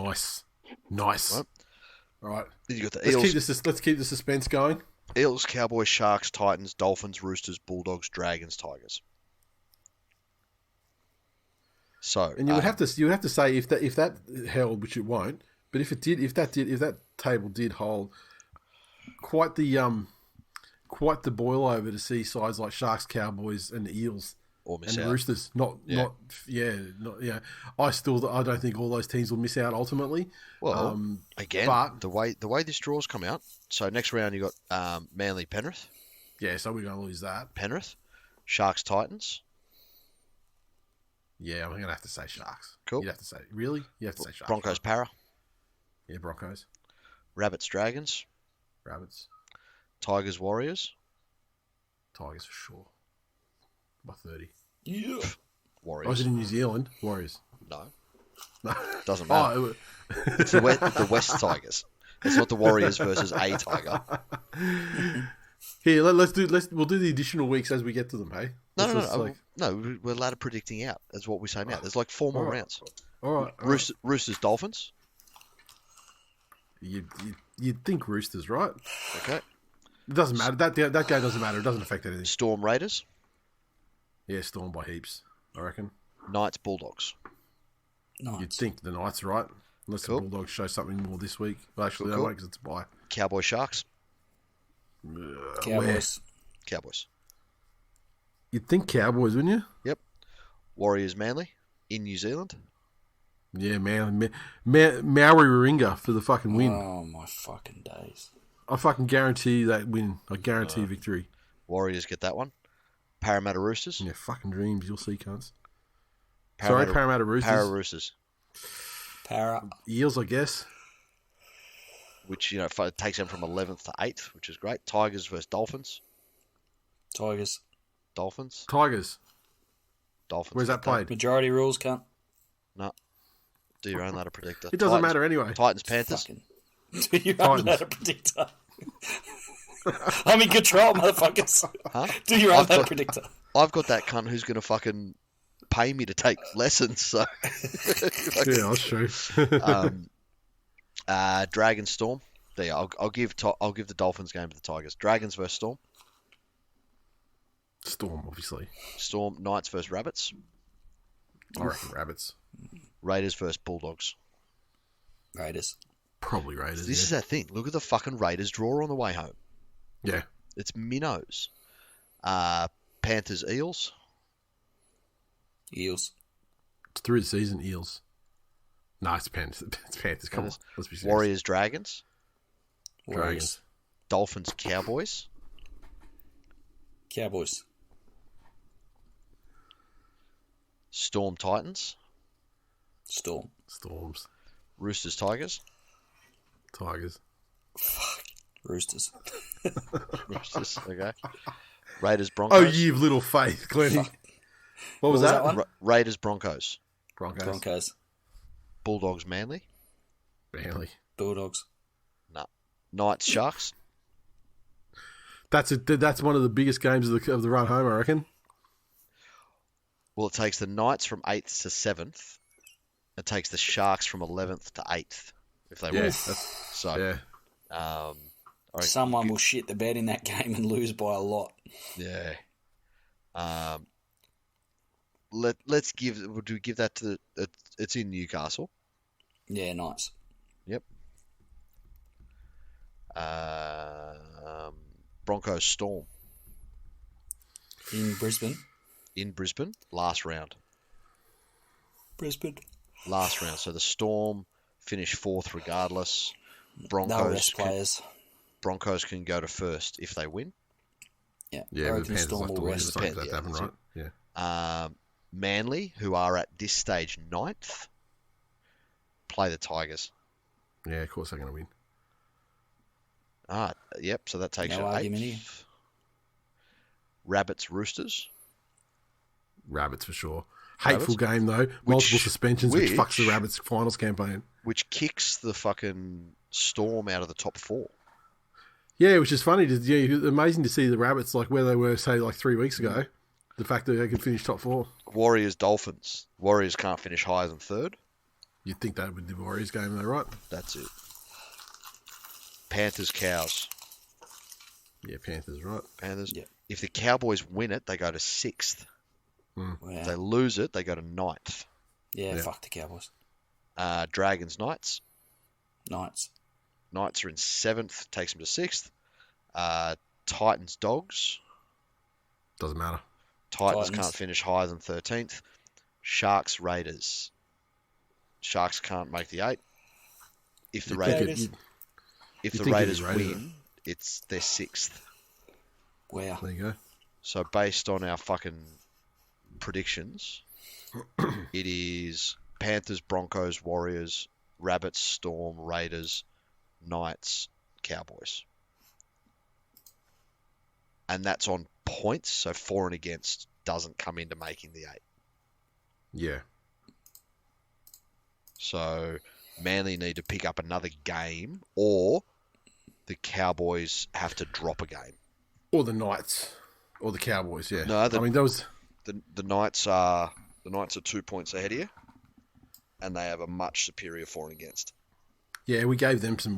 Nice. All right. Then you got the Eels. Let's keep the suspense going. Eels, Cowboys, Sharks, Titans, Dolphins, Roosters, Bulldogs, Dragons, Tigers. So, and you would have to say if that held, which it won't, but if that table did hold, quite the boil over to see sides like Sharks, Cowboys, and the Eels or miss and out. The Roosters. I don't think all those teams will miss out ultimately. Well, again, but the way this draw's come out. So next round you got Manly Penrith. Yeah, so we're going to lose that. Penrith, Sharks Titans. Yeah, I'm going to have to say Sharks. Cool. You'd have to say Sharks. Broncos Para. Yeah, Broncos. Rabbits Dragons. Rabbits. Tigers Warriors. Tigers for sure. By 30. Yeah. Warriors. Oh, is it in New Zealand? Warriors. No. Doesn't matter. It's the West Tigers. It's not the Warriors versus a Tiger. Here, we'll do the additional weeks as we get to them, hey? No, we're ladder predicting out. That's what we say now. There's like 4 more rounds. All right. Roosters Dolphins. You'd think Roosters, right? Okay. It doesn't matter. That game doesn't matter. It doesn't affect anything. Storm Raiders. Yeah, Storm by heaps, I reckon. Knights Bulldogs. Knights. You'd think the Knights, right? Unless the Bulldogs show something more this week. Well, actually, they won't because it's a bye. Cowboys Sharks. Cowboys. Cowboys. You'd think Cowboys, wouldn't you? Yep. Warriors Manly in New Zealand. Yeah, man. Maori Warringah for the fucking win. Oh, my fucking days. I fucking guarantee that win. I guarantee victory. Warriors get that one. Parramatta Roosters. Yeah, fucking dreams. You'll see, cunts. Parramatta Roosters. Para Roosters. Para. Eels, I guess. which takes them from 11th to 8th, which is great. Tigers versus Dolphins. Tigers. Dolphins. Tigers. Where's that played? Majority rules, cunt. No. Do your own ladder predictor. It doesn't matter anyway. Titans, Panthers. Do your own ladder predictor. I'm in control, motherfuckers. Huh? Do your own ladder predictor. I've got that cunt who's going to fucking pay me to take lessons. So. Yeah, that's true. Dragons, Storm. There, I'll give the Dolphins game to the Tigers. Dragons versus Storm. Storm, obviously. Storm. Knights versus Rabbits. I reckon Rabbits. Raiders versus Bulldogs. Raiders. Probably Raiders. This is that thing. Look at the fucking Raiders draw on the way home. Yeah. It's minnows. Panthers, Eels. Eels. It's through the season, Eels. No, it's Panthers. It's Panthers. Come on. Let's be serious. Warriors, Dragons. Dragons. Dolphins, Cowboys. Cowboys. Storm, Titans. Storm. Storms. Roosters, Tigers. Tigers. Roosters. Roosters, okay. Raiders, Broncos. Oh, you've little faith, Glennie. What was that? one? Raiders, Broncos. Broncos. Bulldogs, Manly. Manly. Bulldogs. No. Knights, Sharks. That's one of the biggest games of the run home, I reckon. Well, it takes the Knights from 8th to 7th. It takes the Sharks from 11th to 8th if they win. So, yeah. Someone will shit the bed in that game and lose by a lot. Yeah. Let's give. Would we give that to the? It's in Newcastle. Yeah, nice. Yep. Broncos, Storm. In Brisbane. In Brisbane, last round. Brisbane. Last round. So the Storm finish 4th regardless. They'll rest players. Broncos can go to first if they win. Yeah, Yeah, but the Panthers Storm like to will win. rest. It's like that to happen, right? Yeah. Manly, who are at this stage 9th, play the Tigers. Yeah, of course they're going to win. Yep. So that takes No you argument 8th. here. Rabbits, Roosters. Rabbits for sure. Hateful Rabbits? game though. Multiple suspensions, which fucks the Rabbits finals campaign. Which kicks the fucking Storm out of the top 4. Yeah, which is funny. Amazing to see the Rabbits like where they were, say, like 3 weeks ago. The fact that they can finish top 4. Warriors, Dolphins. Warriors can't finish higher than 3rd. You'd think that would be the Warriors game though, right? That's it. Panthers, Cows. Yeah, Panthers, right? Panthers. Yeah. If the Cowboys win it, they go to 6th. Wow. If they lose it, they go to 9th. Yeah, fuck the Cowboys. Dragons, Knights. Knights. Knights are in 7th, takes them to 6th. Titans, Dogs. Doesn't matter. Titans can't finish higher than 13th. Sharks, Raiders. Sharks can't make the 8. If the Raiders win, it's their 6th. Wow. There you go. So based on our fucking predictions, it is Panthers, Broncos, Warriors, Rabbits, Storm, Raiders, Knights, Cowboys. And that's on points, so for and against doesn't come into making the 8. Yeah. So Manly need to pick up another game, or the Cowboys have to drop a game. Or the Knights. Or the Cowboys, yeah. No, the Knights are 2 points ahead of you, and they have a much superior for and against. Yeah, we gave them some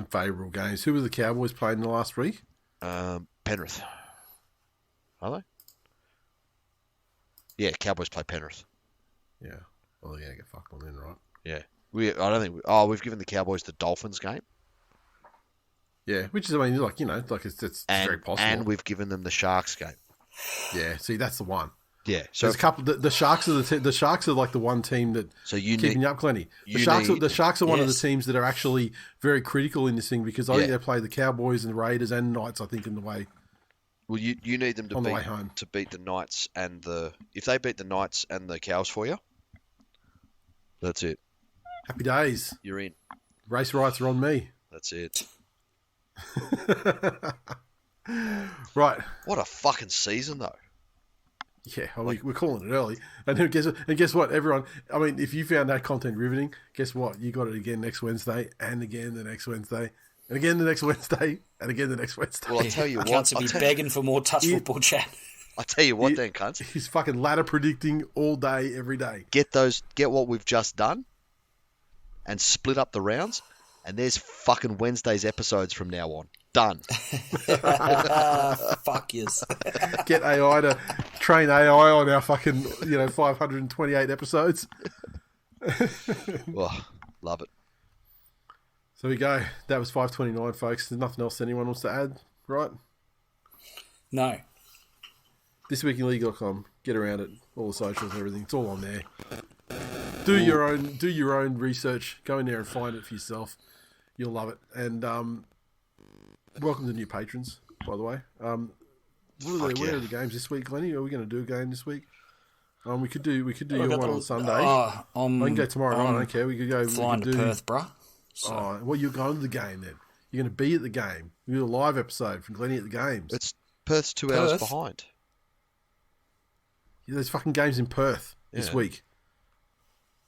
favourable games. Who were the Cowboys played in the last week? Penrith. Are they? Yeah, Cowboys play Penrith. Yeah. Well, yeah, get fucked on then, right? Yeah. We've given the Cowboys the Dolphins game. Yeah, which is, I mean, it's very possible. And we've given them the Sharks game. Yeah, see, that's the one. Yeah. So there's a couple. The Sharks are the Sharks are like the one team that keeping you up, Glennie. The Sharks are one of the teams that are actually very critical in this thing because I think they play the Cowboys and the Raiders and Knights. I think in the way. Well, you need them to beat the Knights if they beat the Knights and the Cows for you. That's it. Happy days. You're in. Race rights are on me. That's it. Right. What a fucking season, though. Yeah, we're calling it early. And guess what, everyone? I mean, if you found that content riveting, guess what? You got it again next Wednesday, and again the next Wednesday, and again the next Wednesday, and again the next Wednesday. Well, I'll tell you what. Cunts will be begging for more touch football chat. I'll tell you what, then, cunts. He's fucking ladder predicting all day, every day. Get what we've just done, and split up the rounds, and there's fucking Wednesday's episodes from now on. Done. Fuck yes. Get AI to train AI on our fucking 528 episodes. Oh, love it. So we go. That was 529, folks. There's nothing else anyone wants to add, right? No. thisweekinleague.com. Get around it. All the socials and everything. It's all on there. Do your own research. Go in there and find it for yourself. You'll love it. And welcome to new patrons, by the way. What are the games this week, Glennie? Are we going to do a game this week? We could do your one on Sunday. I can go tomorrow night. I don't care. We could go. Flying to Perth, bruh. So. Well, you're going to the game then. You're going to be at the game. We do a live episode from Glennie at the games. It's Perth's 2 hours behind. Yeah, there's fucking games in Perth this week.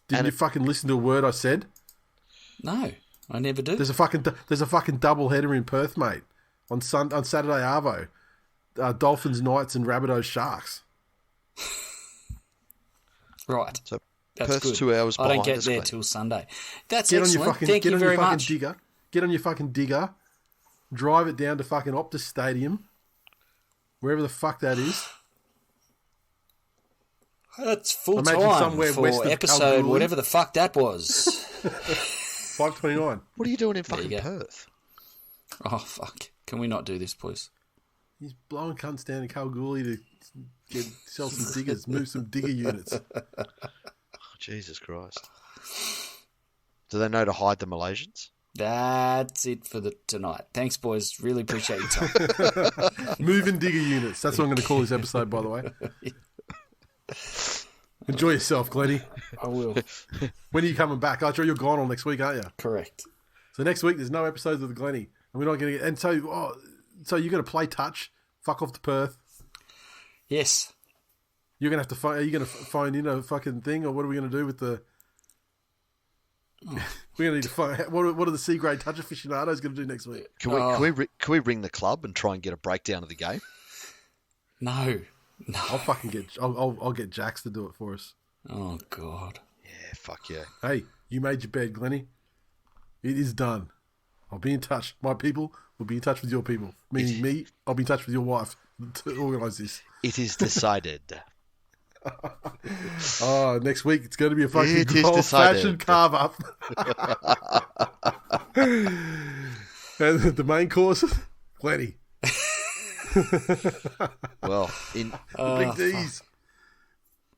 Didn't you fucking listen to a word I said? No, I never do. There's a fucking double header in Perth, mate. On Saturday Arvo, Dolphins Knights and Rabbitohs Sharks. Right. So that's Perth's good. 2 hours behind. I don't get there till Sunday. That's excellent. Thank you very much. Get on your fucking digger. Drive it down to fucking Optus Stadium, wherever the fuck that is. That's full time for episode whatever the fuck that was. 529. What are you doing in fucking Perth? Oh, fuck. Can we not do this, please? He's blowing cunts down in Kalgoorlie to sell some diggers, move some digger units. Oh, Jesus Christ. Do they know to hide the Malaysians? That's it for tonight. Thanks, boys. Really appreciate your time. Moving digger units. That's what I'm going to call this episode, by the way. Enjoy yourself, Glennie. I will. When are you coming back? I'm sure you're gone all next week, aren't you? Correct. So next week there's no episodes with Glennie, and we're not going to get. And so you're going to play touch. Fuck off to Perth. Yes. You're going to have to find. Are you going to phone in a fucking thing, or what are we going to do with the? We're going to need to find. What are the C grade touch aficionados going to do next week? Can we ring the club and try and get a breakdown of the game? No. I'll get Jax to do it for us. Oh God. Yeah, fuck yeah. Hey, you made your bed, Glennie. It is done. I'll be in touch. My people will be in touch with your people. Meaning me, I'll be in touch with your wife to organise this. It is decided. Next week it's going to be a fucking old-fashioned carve-up. And the main course, Glennie. Well, Big D's.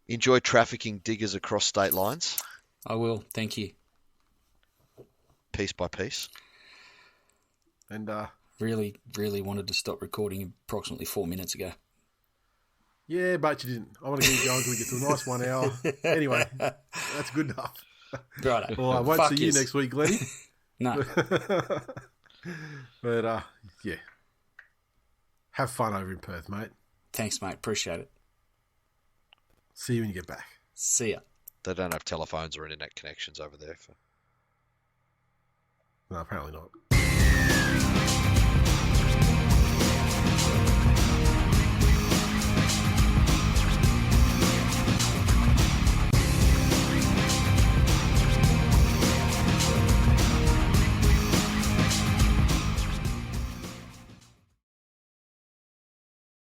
Enjoy trafficking diggers across state lines. I will. Thank you. Piece by piece. And really, really wanted to stop recording approximately 4 minutes ago. Yeah, but you didn't. I want to get you going until we get to a nice 1 hour. Anyway, that's good enough. Right. Well, I won't see you next week, Glennie. No. But yeah. Have fun over in Perth, mate. Thanks, mate. Appreciate it. See you when you get back. See ya. They don't have telephones or internet connections over there. No, apparently not.